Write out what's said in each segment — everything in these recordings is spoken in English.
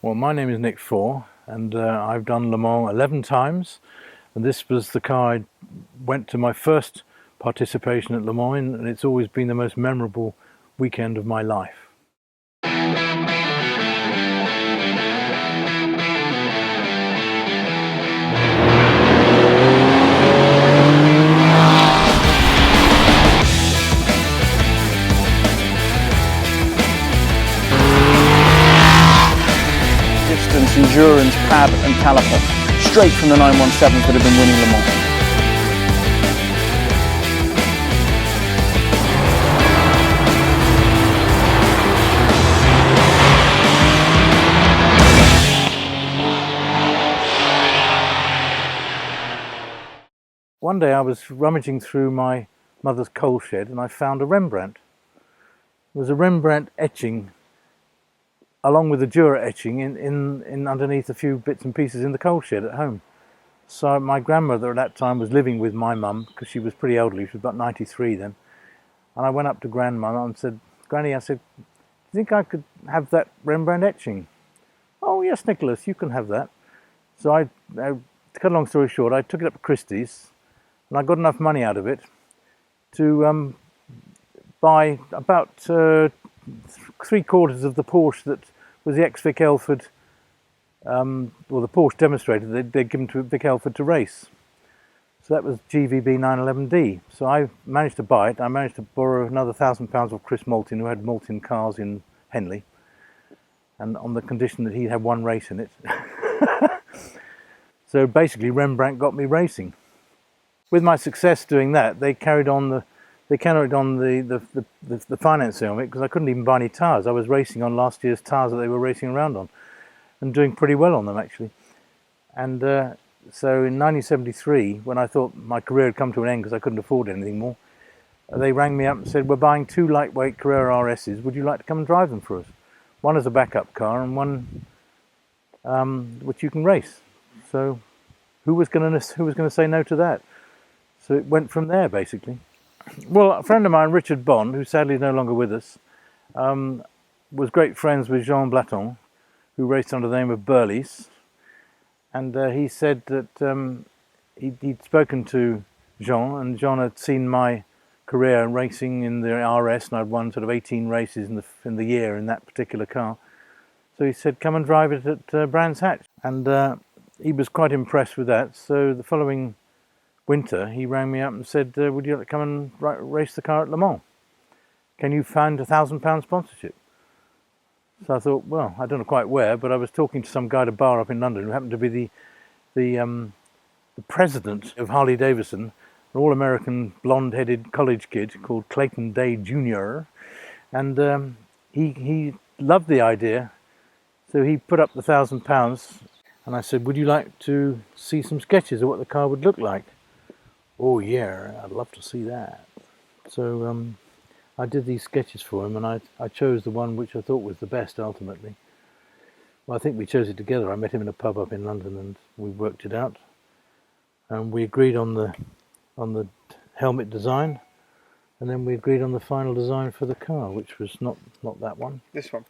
Well, my name is Nick Faure, and I've done Le Mans 11 times, and this was the car I went to my first participation at Le Mans in, and it's always been the most memorable weekend of my life. Distance, endurance, pad and caliper, straight from the 917s that have been winning Le Mans. One day I was rummaging through my mother's coal shed and I found a Rembrandt. It was a Rembrandt etching along with the Dura etching in underneath a few bits and pieces in the coal shed at home. So my grandmother at that time was living with my mum because she was pretty elderly, she was about 93 then. And I went up to grandma and said, Granny, I said, do you think I could have that Rembrandt etching? Oh yes, Nicholas, you can have that. So to cut a long story short, I took it up to Christie's and I got enough money out of it to buy about 3/4 of the Porsche that was the ex-Vic Elford, or the Porsche demonstrator they'd given to Vic Elford to race. So that was GVB 911D. So I managed to buy it. I managed to borrow another £1,000 of Chris Moulton, who had Moulton cars in Henley, and on the condition that he'd have one race in it. So basically Rembrandt got me racing. With my success doing that, they carried on the financing on it because I couldn't even buy any tyres. I was racing on last year's tyres that they were racing around on and doing pretty well on them actually. And so in 1973, when I thought my career had come to an end because I couldn't afford anything more, they rang me up and said, we're buying 2 lightweight Carrera RSs, would you like to come and drive them for us? One as a backup car and one which you can race. So who was going to say no to that? So it went from there basically. Well, a friend of mine, Richard Bond, who sadly is no longer with us, was great friends with Jean Blaton, who raced under the name of Burleys. And he said that he'd spoken to Jean, and Jean had seen my career racing in the RS, and I'd won sort of 18 races in the year in that particular car. So he said, come and drive it at Brands Hatch. And he was quite impressed with that. So the following winter, he rang me up and said, would you like to come and race the car at Le Mans? Can you find £1,000 sponsorship? So I thought, well, I don't know quite where, but I was talking to some guy at a bar up in London who happened to be the president of Harley Davidson, an all-American blonde-headed college kid called Clayton Day Jr. And he loved the idea, so he put up the £1,000 and I said, would you like to see some sketches of what the car would look like? Oh yeah, I'd love to see that. So I did these sketches for him and I chose the one which I thought was the best ultimately. Well, I think we chose it together. I met him in a pub up in London and we worked it out. And we agreed on the helmet design, and then we agreed on the final design for the car, which was not that one. This one.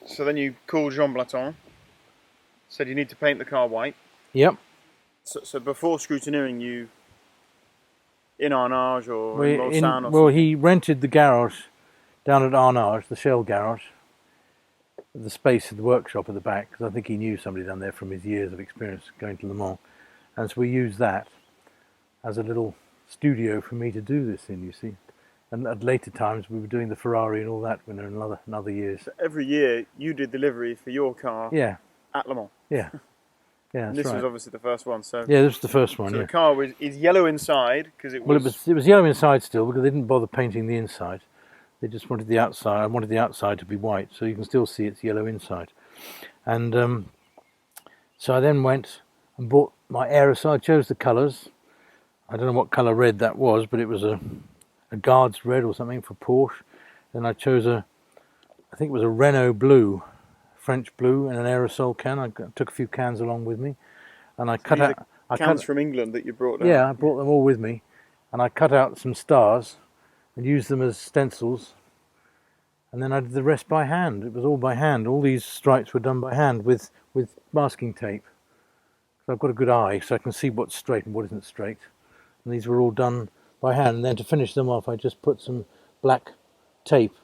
So then you called Jean Blaton, said you need to paint the car white. Yep. So before scrutineering you in Arnage or in Lausanne? Well, he rented the garage down at Arnage, the Shell garage, the space of the workshop at the back, because I think he knew somebody down there from his years of experience going to Le Mans. And so we used that as a little studio for me to do this in, you see. And at later times we were doing the Ferrari and all that in another years. So every year you did delivery for your car at Le Mans? Yeah. Yeah, and this was obviously the first one. So yeah, this was the first one. So the car is yellow inside because it was. Well, it was yellow inside still because they didn't bother painting the inside. They just wanted the outside. I wanted the outside to be white, so you can still see it's yellow inside. And so I then went and bought my RSR. I chose the colours. I don't know what colour red that was, but it was a Guards red or something for Porsche. Then I chose I think it was a Renault blue. French blue and an aerosol can. I took a few cans along with me, and I cut out cans from England that you brought down. Yeah, I brought them all with me, and I cut out some stars and used them as stencils And then I did the rest by hand. It was all by hand. All these stripes were done by hand with masking tape. So I've got a good eye, so I can see what's straight and what isn't straight. And these were all done by hand. And then to finish them off, I just put some black tape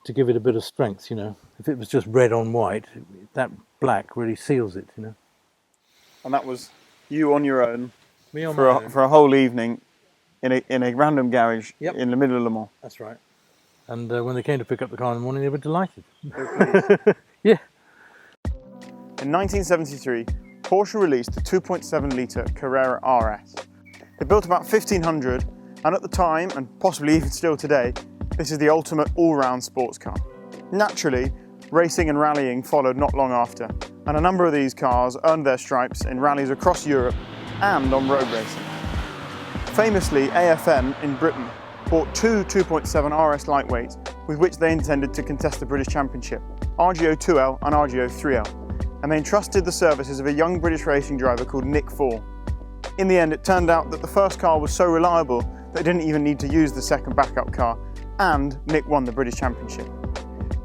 to give it a bit of strength, you know. If it was just red on white, that black really seals it, you know. And that was you on your own Me on for my own. for a whole evening in a random garage Yep. in the middle of Le Mans. That's right. And when they came to pick up the car in the morning, they were delighted. Yeah. In 1973, Porsche released the 2.7 litre Carrera RS. They built about 1,500, and at the time, and possibly even still today, this is the ultimate all-round sports car. Naturally, racing and rallying followed not long after, and a number of these cars earned their stripes in rallies across Europe and on road racing. Famously, AFN in Britain bought two 2.7 RS lightweights with which they intended to contest the British Championship, RGO 2L and RGO 3L, and they entrusted the services of a young British racing driver called Nick Faure. In the end, it turned out that the first car was so reliable that they didn't even need to use the second backup car, and Nick won the British Championship.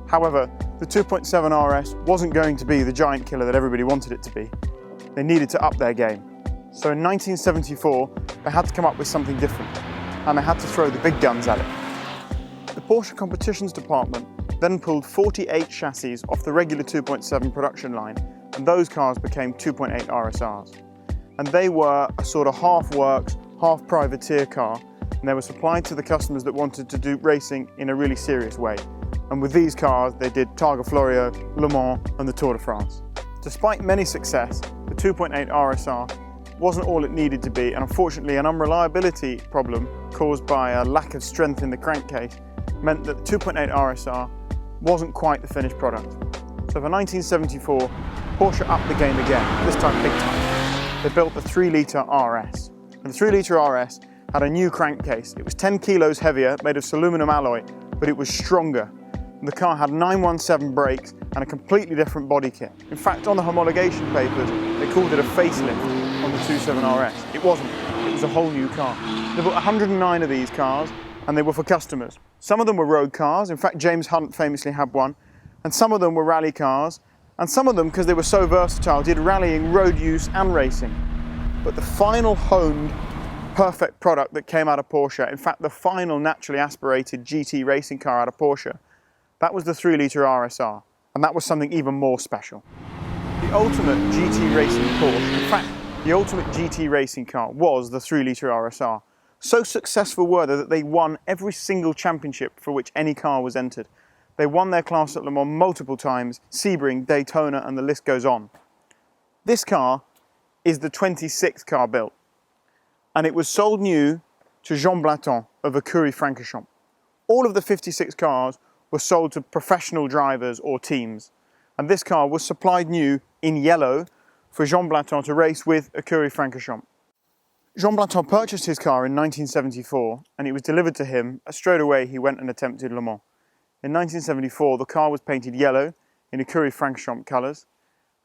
However, the 2.7 RS wasn't going to be the giant killer that everybody wanted it to be. They needed to up their game. So in 1974, they had to come up with something different, and they had to throw the big guns at it. The Porsche competitions department then pulled 48 chassis off the regular 2.7 production line, and those cars became 2.8 RSRs. And they were a sort of half works, half privateer car, and they were supplied to the customers that wanted to do racing in a really serious way. And with these cars, they did Targa Florio, Le Mans, and the Tour de France. Despite many success, the 2.8 RSR wasn't all it needed to be, and unfortunately an unreliability problem caused by a lack of strength in the crankcase meant that the 2.8 RSR wasn't quite the finished product. So for 1974, Porsche upped the game again, this time big time. They built the 3 litre RS. And the 3 litre RS had a new crankcase. It was 10 kilos heavier, made of aluminum alloy, but it was stronger. And the car had 917 brakes and a completely different body kit. In fact, on the homologation papers, they called it a facelift on the 2.7 RS. It wasn't. It was a whole new car. They built 109 of these cars, and they were for customers. Some of them were road cars. In fact, James Hunt famously had one. And some of them were rally cars. And some of them, because they were so versatile, did rallying, road use, and racing. But the final honed, perfect product that came out of Porsche, in fact, the final naturally aspirated GT racing car out of Porsche, that was the 3 litre RSR. And that was something even more special. The ultimate GT racing Porsche, in fact, the ultimate GT racing car was the 3 litre RSR. So successful were they that they won every single championship for which any car was entered. They won their class at Le Mans multiple times, Sebring, Daytona, and the list goes on. This car is the 26th car built, and it was sold new to Jean Blaton of Écurie-Francorchamps. All of the 56 cars were sold to professional drivers or teams, and this car was supplied new in yellow for Jean Blaton to race with Écurie-Francorchamps. Jean Blaton purchased his car in 1974, and it was delivered to him. Straight away he went and attempted Le Mans. In 1974, the car was painted yellow in Écurie-Francorchamps colours,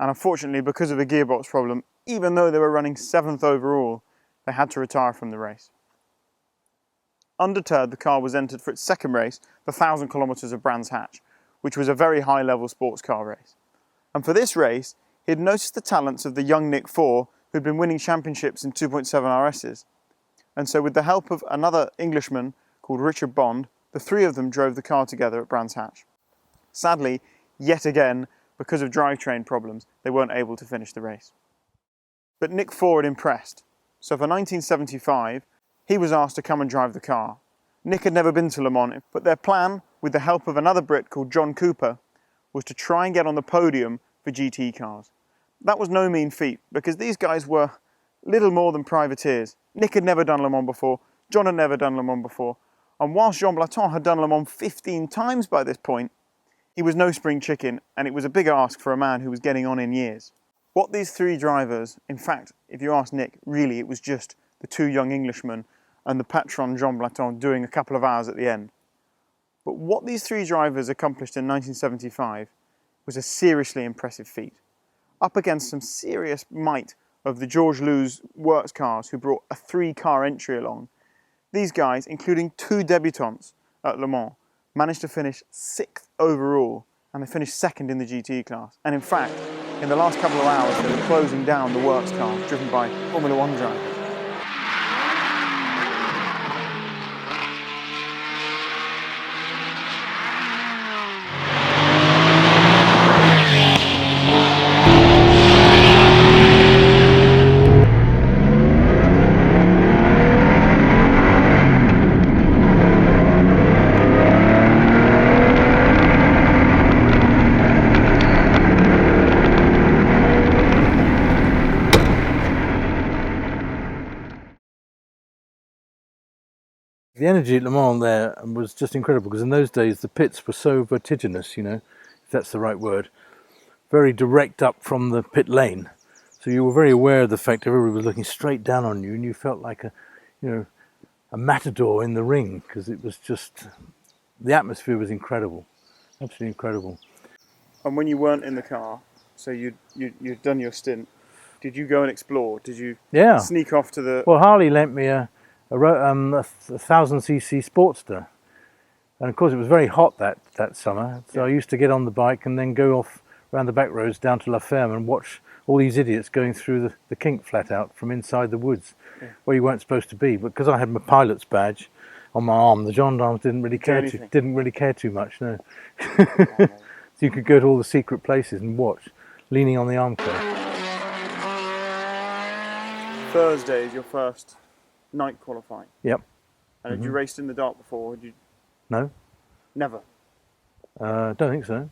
and unfortunately, because of a gearbox problem, even though they were running 7th overall, they had to retire from the race. Undeterred, the car was entered for its second race, the 1,000 kilometres of Brands Hatch, which was a very high-level sports car race. And for this race, he had noticed the talents of the young Nick Faure, who'd been winning championships in 2.7 RSs. And so with the help of another Englishman called Richard Bond, the three of them drove the car together at Brands Hatch. Sadly, yet again, because of drivetrain problems, they weren't able to finish the race. But Nick Faure had impressed. So for 1975, he was asked to come and drive the car. Nick had never been to Le Mans, but their plan, with the help of another Brit called John Cooper, was to try and get on the podium for GT cars. That was no mean feat, because these guys were little more than privateers. Nick had never done Le Mans before, John had never done Le Mans before, and whilst Jean Blaton had done Le Mans 15 times by this point, he was no spring chicken, and it was a big ask for a man who was getting on in years. What these three drivers, in fact, if you ask Nick, really it was just the two young Englishmen and the patron Jean Blaton doing a couple of hours at the end. But what these three drivers accomplished in 1975 was a seriously impressive feat. Up against some serious might of the George Lou's works cars who brought a 3-car entry along, these guys, including 2 debutants at Le Mans, managed to finish 6th overall, and they finished 2nd in the GT class. And in fact, in the last couple of hours, they were closing down the works car driven by Formula One drivers. The energy at Le Mans there was just incredible, because in those days the pits were so vertiginous, you know, if that's the right word, very direct up from the pit lane. So you were very aware of the fact everybody was looking straight down on you, and you felt like a matador in the ring, because it was just, the atmosphere was incredible, absolutely incredible. And when you weren't in the car, so you'd done your stint, did you go and explore? Did you sneak off to the... Well, Harley lent me a 1000cc Sportster, and of course it was very hot that summer, so I used to get on the bike and then go off around the back roads down to La Ferme and watch all these idiots going through the kink flat out from inside the woods, where you weren't supposed to be. But because I had my pilot's badge on my arm, the gendarmes didn't really care too much, no. So you could go to all the secret places and watch, leaning on the arm car. Thursday is your first night qualifying. Yep. And had you raced in the dark before? No. Never? Don't think so.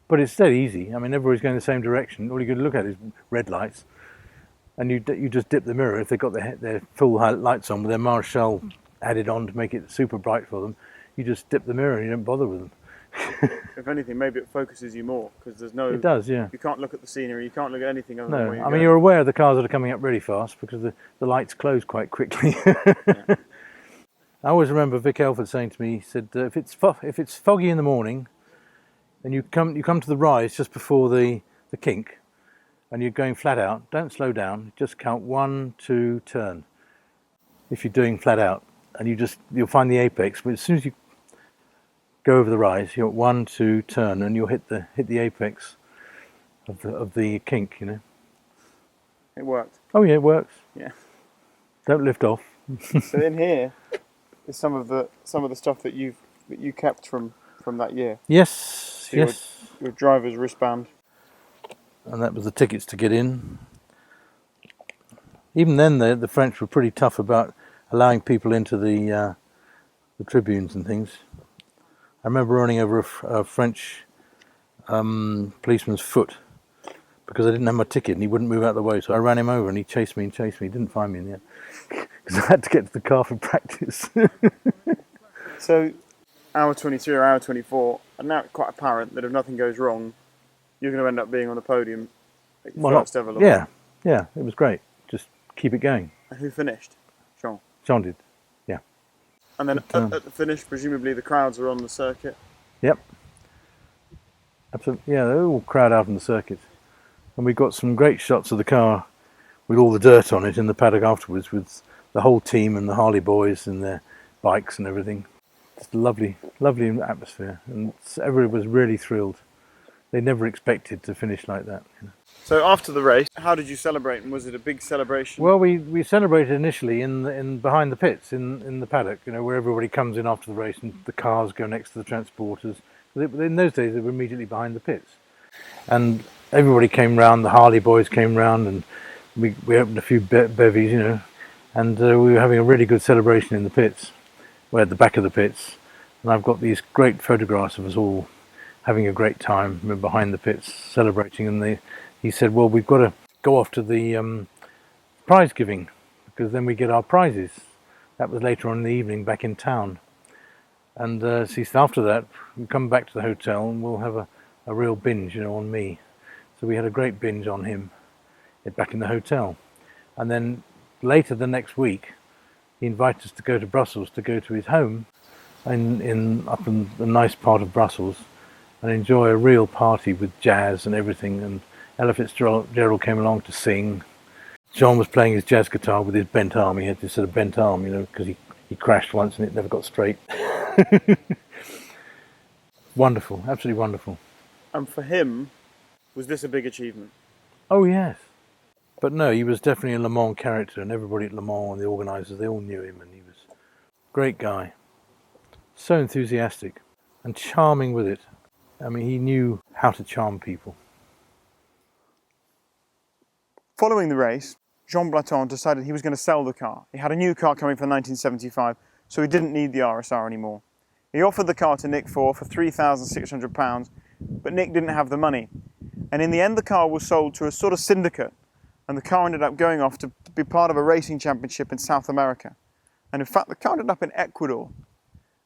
But it's dead easy. I mean, everybody's going the same direction. All you got to look at is red lights, and you just dip the mirror. If they've got their full lights on with their Marshall added on to make it super bright for them, you just dip the mirror and you don't bother with them. If anything, maybe it focuses you more, because there's no... It does, yeah. You can't look at the scenery, you can't look at anything other than where you I mean, you're aware of the cars that are coming up really fast, because the lights close quite quickly. I always remember Vic Elford saying to me, he said, if it's foggy in the morning, and you come to the rise just before the kink, and you're going flat out, don't slow down, just count 1, 2, turn. If you're doing flat out, and you'll find the apex, but as soon as you go over the rise, you're at 1, 2, turn, and you'll hit the apex of the kink, you know. It worked. Oh yeah, it works. Yeah. Don't lift off. So in here is some of the stuff that you kept from that year. Yes, so yes. Your driver's wristband. And that was the tickets to get in. Even then, the French were pretty tough about allowing people into the tribunes and things. I remember running over a French policeman's foot because I didn't have my ticket and he wouldn't move out of the way. So I ran him over and he chased me. He didn't find me in the end because I had to get to the car for practice. So hour 23 or hour 24, and now it's quite apparent that if nothing goes wrong, you're going to end up being on the podium at your first ever Le Mans. Yeah, it was great. Just keep it going. And who finished? Jean. Jean did, yeah. And then at the finish, presumably the crowds were on the circuit? Yep. Absolutely, yeah, they all crowd out on the circuit. And we got some great shots of the car with all the dirt on it in the paddock afterwards, with the whole team and the Harley boys and their bikes and everything. Just a lovely, lovely atmosphere, and everybody was really thrilled. They never expected to finish like that. You know. So after the race, how did you celebrate? And was it a big celebration? Well, we celebrated initially in behind the pits in the paddock, you know, where everybody comes in after the race and the cars go next to the transporters. In those days, they were immediately behind the pits, and everybody came round. The Harley boys came round, and we opened a few bevies, you know, and we were having a really good celebration in the pits. We're at the back of the pits, and I've got these great photographs of us all having a great time behind the pits celebrating. And he said, well, we've got to go off to the prize giving, because then we get our prizes. That was later on in the evening back in town. And so he said, after that, we'll come back to the hotel and we'll have a real binge, you know, on me. So we had a great binge on him back in the hotel. And then later the next week, he invited us to go to Brussels, to go to his home up in the nice part of Brussels, and enjoy a real party with jazz and everything. And Ella Fitzgerald came along to sing. John was playing his jazz guitar with his bent arm. He had this sort of bent arm, you know, because he crashed once and it never got straight. Wonderful, absolutely wonderful. And for him, was this a big achievement? Oh yes. But no, he was definitely a Le Mans character, and everybody at Le Mans and the organisers, they all knew him, and he was a great guy. So enthusiastic and charming with it. I mean, he knew how to charm people. Following the race, Jean Blaton decided he was going to sell the car. He had a new car coming for 1975, so he didn't need the RSR anymore. He offered the car to Nick Faure for £3,600, but Nick didn't have the money. And in the end, the car was sold to a sort of syndicate, and the car ended up going off to be part of a racing championship in South America. And in fact, the car ended up in Ecuador.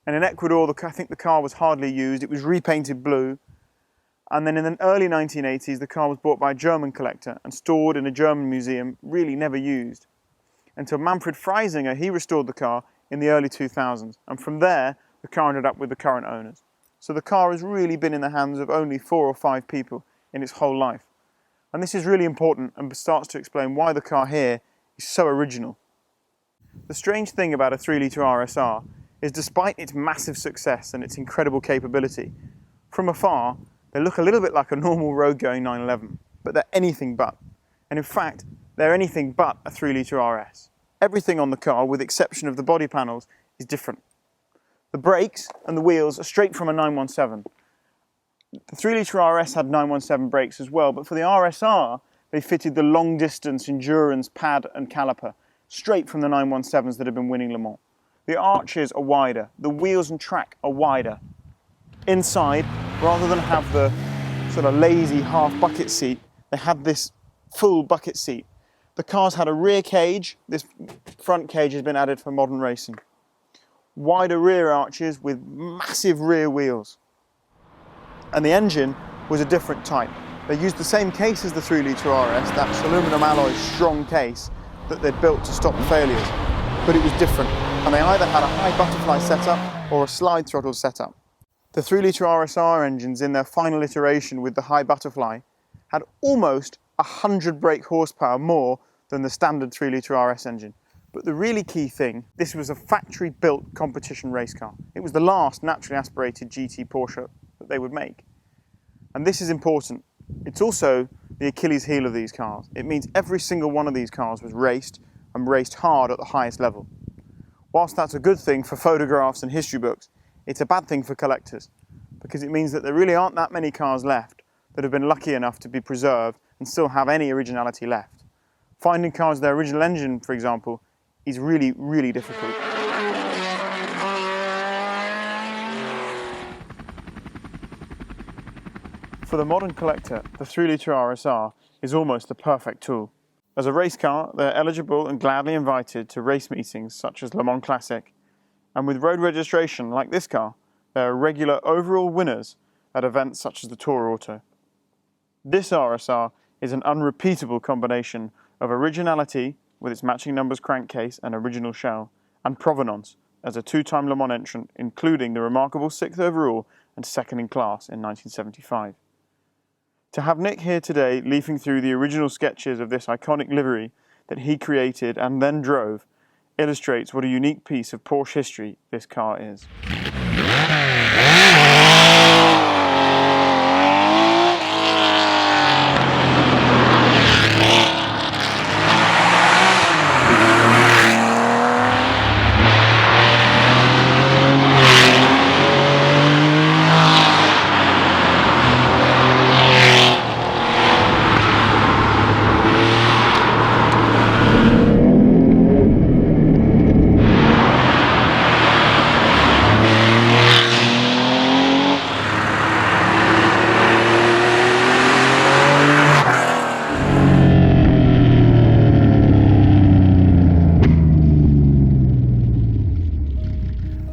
And in Ecuador, I think the car was hardly used. It was repainted blue. And then in the early 1980s, the car was bought by a German collector and stored in a German museum, really never used. Until Manfred Freisinger, he restored the car in the early 2000s. And from there, the car ended up with the current owners. So the car has really been in the hands of only 4 or 5 people in its whole life. And this is really important and starts to explain why the car here is so original. The strange thing about a 3-litre RSR is despite its massive success and its incredible capability, from afar, they look a little bit like a normal road-going 911, but they're anything but. And in fact, they're anything but a 3-litre RS. Everything on the car, with the exception of the body panels, is different. The brakes and the wheels are straight from a 917. The 3-litre RS had 917 brakes as well, but for the RSR, they fitted the long-distance endurance pad and caliper, straight from the 917s that have been winning Le Mans. The arches are wider, the wheels and track are wider. Inside, rather than have the sort of lazy half bucket seat, they had this full bucket seat. The car's had a rear cage. This front cage has been added for modern racing. Wider rear arches with massive rear wheels. And the engine was a different type. They used the same case as the 3-litre RS, that aluminum alloy strong case that they'd built to stop failures, but it was different. And they either had a high butterfly setup or a slide throttle setup. The 3-litre RSR engines in their final iteration with the high butterfly had almost 100 brake horsepower more than the standard 3-litre RS engine. But the really key thing, this was a factory-built competition race car. It was the last naturally aspirated GT Porsche that they would make. And this is important. It's also the Achilles heel of these cars. It means every single one of these cars was raced and raced hard at the highest level. Whilst that's a good thing for photographs and history books, it's a bad thing for collectors, because it means that there really aren't that many cars left that have been lucky enough to be preserved and still have any originality left. Finding cars with their original engine, for example, is really, really difficult. For the modern collector, the 3-litre RSR is almost the perfect tool. As a race car, they're eligible and gladly invited to race meetings such as Le Mans Classic, and with road registration like this car, they are regular overall winners at events such as the Tour Auto. This RSR is an unrepeatable combination of originality with its matching numbers crankcase and original shell, and provenance as a 2-time Le Mans entrant, including the remarkable 6th overall and 2nd in class in 1975. To have Nick here today leafing through the original sketches of this iconic livery that he created and then drove illustrates what a unique piece of Porsche history this car is.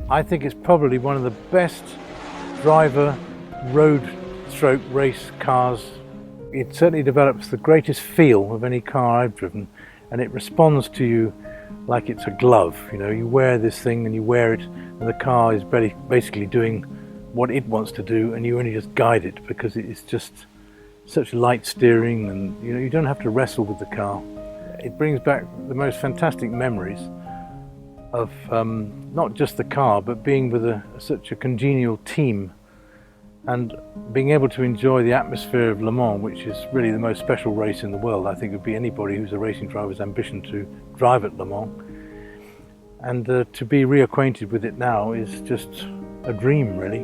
I think it's probably one of the best driver road stroke race cars. It certainly develops the greatest feel of any car I've driven, and it responds to you like it's a glove. You know, you wear this thing and you wear it, and the car is basically doing what it wants to do, and you only just guide it because it's just such light steering, and you know, you don't have to wrestle with the car. It brings back the most fantastic memories of not just the car, but being with such a congenial team and being able to enjoy the atmosphere of Le Mans, which is really the most special race in the world. I think it would be anybody who's a racing driver's ambition to drive at Le Mans. And to be reacquainted with it now is just a dream, really.